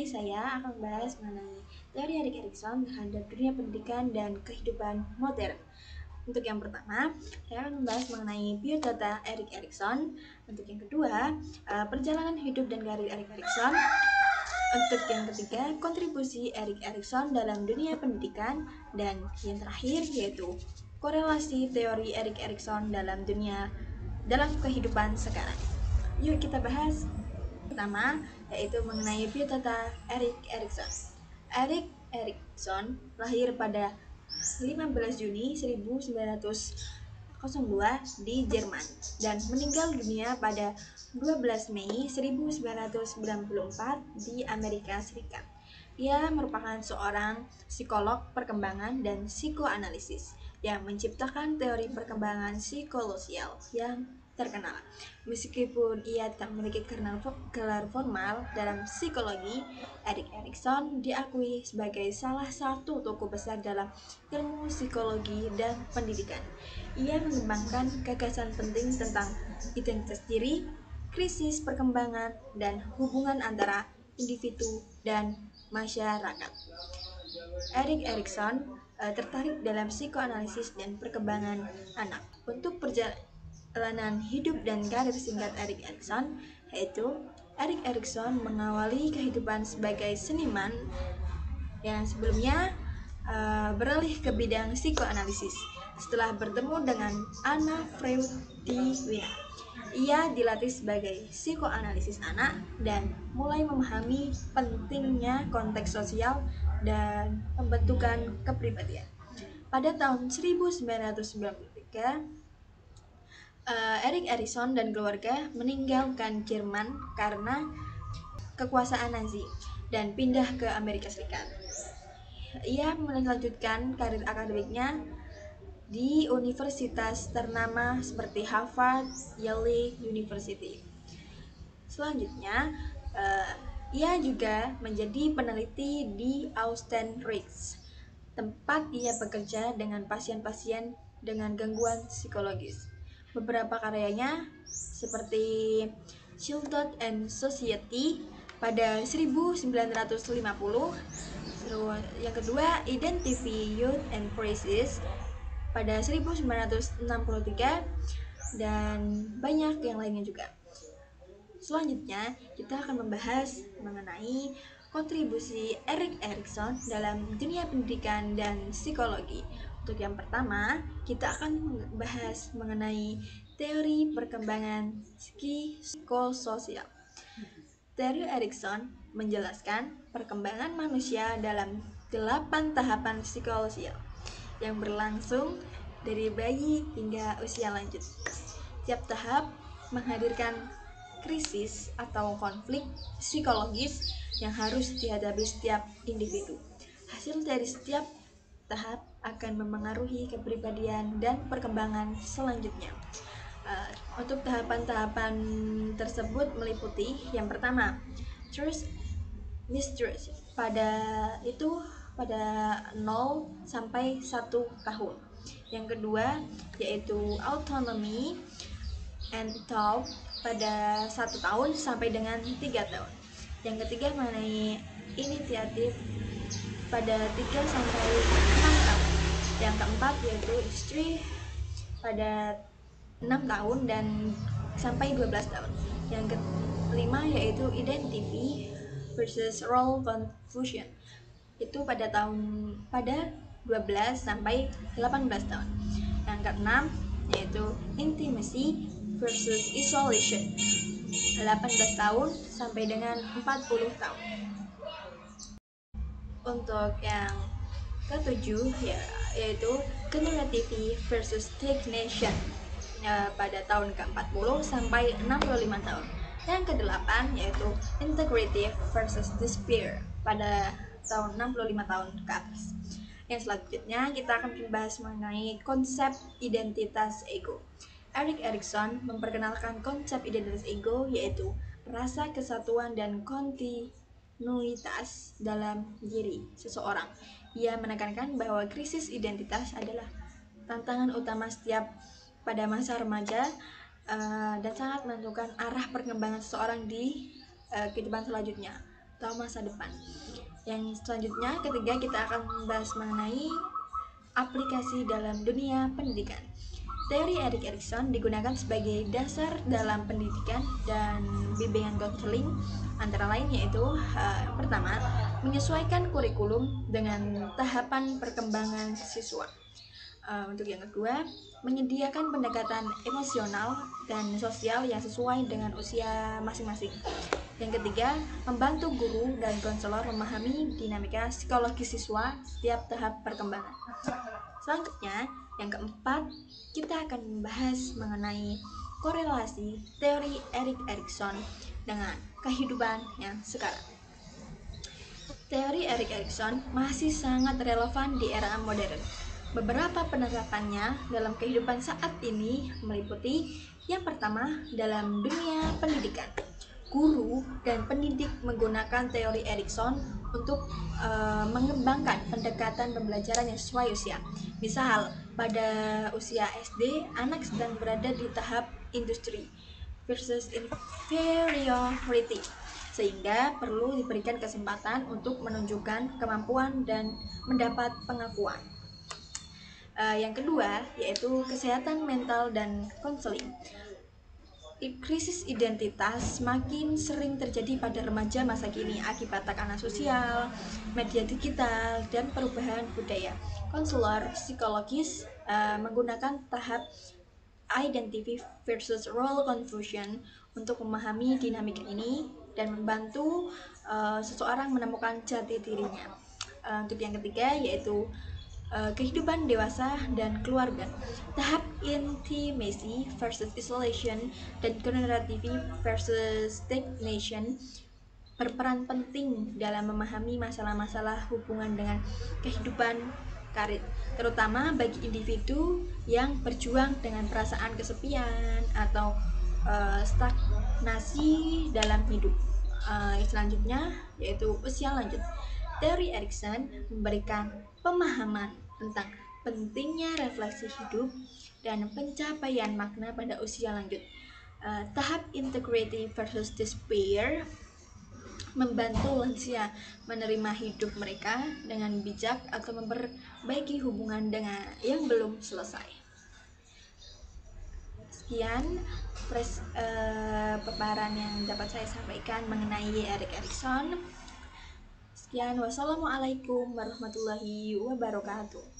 ini saya akan membahas mengenai teori Erik Erikson terhadap dunia pendidikan dan kehidupan modern. Untuk yang pertama, saya akan membahas mengenai biodata Erik Erikson. Untuk yang kedua, perjalanan hidup dan karir Erik Erikson. Untuk yang ketiga, kontribusi Erik Erikson dalam dunia pendidikan. Dan yang terakhir yaitu korelasi teori Erik Erikson dalam kehidupan sekarang. Yuk kita bahas. Pertama, yaitu mengenai biodata Erik Erikson. Erik Erikson lahir pada 15 Juni 1902 di Jerman dan meninggal dunia pada 12 Mei 1994 di Amerika Serikat. Ia merupakan seorang psikolog perkembangan dan psikoanalisis yang menciptakan teori perkembangan psikososial yang terkenal. Meskipun ia tak memiliki gelar formal dalam psikologi, Erik Erikson diakui sebagai salah satu tokoh besar dalam ilmu psikologi dan pendidikan. Ia mengembangkan gagasan penting tentang identitas diri, krisis perkembangan, dan hubungan antara individu dan masyarakat. Erik Erikson tertarik dalam psikoanalisis dan perkembangan anak. Untuk perjalanan hidup dan karir singkat Erik Erikson, yaitu Erik Erikson mengawali kehidupan sebagai seniman yang sebelumnya beralih ke bidang psikoanalisis. Setelah bertemu dengan Anna Freud di Wina, ia dilatih sebagai psikoanalisis anak dan mulai memahami pentingnya konteks sosial dan pembentukan kepribadian. Pada tahun 1993, Erik Erikson dan keluarga meninggalkan Jerman karena kekuasaan Nazi dan pindah ke Amerika Serikat. Ia melanjutkan karir akademiknya di universitas ternama seperti Harvard, Yale University. Selanjutnya, ia juga menjadi peneliti di Auschwitz, tempat ia bekerja dengan pasien-pasien dengan gangguan psikologis. Beberapa karyanya seperti Childhood and Society pada 1950, yang kedua Identify Youth and Crisis pada 1963, dan banyak yang lainnya juga. Selanjutnya, kita akan membahas mengenai kontribusi Erik Erikson dalam dunia pendidikan dan psikologi. Untuk yang pertama, kita akan membahas mengenai teori perkembangan psikososial. Teori Erikson menjelaskan perkembangan manusia dalam 8 tahapan psikososial yang berlangsung dari bayi hingga usia lanjut. Tiap tahap menghadirkan krisis atau konflik psikologis yang harus dihadapi setiap individu. Hasil dari setiap tahap akan memengaruhi kepribadian dan perkembangan selanjutnya. Untuk tahapan-tahapan tersebut meliputi yang pertama, trust mistrust pada 0 sampai 1 tahun. Yang kedua yaitu autonomy and thought pada 1 tahun sampai dengan 3 tahun. Yang ketiga mengenai inisiatif pada 3 sampai 6 tahun. Yang keempat yaitu history pada 6 tahun dan sampai 12 tahun. Yang kelima yaitu identity versus role confusion, itu pada 12 sampai 18 tahun. Yang keenam yaitu intimacy versus isolation, 18 tahun sampai dengan 40 tahun. Untuk yang ketujuh yaitu cumulativity versus stagnation, pada tahun ke-40 sampai 65 tahun. Yang kedelapan yaitu integrative versus despair pada tahun 65 tahun ke atas. Yang selanjutnya kita akan membahas mengenai konsep identitas ego. Erik Erikson memperkenalkan konsep identitas ego, yaitu rasa kesatuan dan kontinuitas dalam diri seseorang. Ia menekankan bahwa krisis identitas adalah tantangan utama setiap pada masa remaja dan sangat menentukan arah perkembangan seseorang di kehidupan selanjutnya. atau masa depan. Yang selanjutnya, ketiga, kita akan membahas mengenai aplikasi dalam dunia pendidikan. Teori Erik Erikson digunakan sebagai dasar dalam pendidikan dan bimbingan konseling, antara lain yaitu pertama, menyesuaikan kurikulum dengan tahapan perkembangan siswa. Untuk yang kedua, menyediakan pendekatan emosional dan sosial yang sesuai dengan usia masing-masing. Yang ketiga, membantu guru dan konselor memahami dinamika psikologi siswa setiap tahap perkembangan. Selanjutnya, yang keempat, kita akan membahas mengenai korelasi teori Erik Erikson dengan kehidupan yang sekarang. Teori Erik Erikson masih sangat relevan di era modern. Beberapa penerapannya dalam kehidupan saat ini meliputi yang pertama, dalam dunia pendidikan. Guru dan pendidik menggunakan teori Erikson untuk mengembangkan pendekatan pembelajaran yang sesuai usia. Misal, pada usia SD, anak sedang berada di tahap industri versus inferiority, sehingga perlu diberikan kesempatan untuk menunjukkan kemampuan dan mendapat pengakuan. Yang kedua, yaitu kesehatan mental dan konseling. Krisis identitas semakin sering terjadi pada remaja masa kini akibat tekanan sosial, media digital, dan perubahan budaya. Konselor psikologis menggunakan tahap identity versus role confusion untuk memahami dinamika ini dan membantu seseorang menemukan jati dirinya. Untuk yang ketiga, yaitu kehidupan dewasa dan keluarga. Tahap intimacy versus isolation dan generativity versus stagnation berperan penting dalam memahami masalah-masalah hubungan dengan kehidupan karir, terutama bagi individu yang berjuang dengan perasaan kesepian atau stagnasi dalam hidup. Selanjutnya, yaitu usia lanjut. Teori Erikson memberikan pemahaman tentang pentingnya refleksi hidup dan pencapaian makna pada usia lanjut. Tahap integrity versus despair membantu lansia menerima hidup mereka dengan bijak atau memperbaiki hubungan dengan yang belum selesai. Sekian paparan yang dapat saya sampaikan mengenai Erik Erikson. Sekian, wassalamualaikum warahmatullahi wabarakatuh.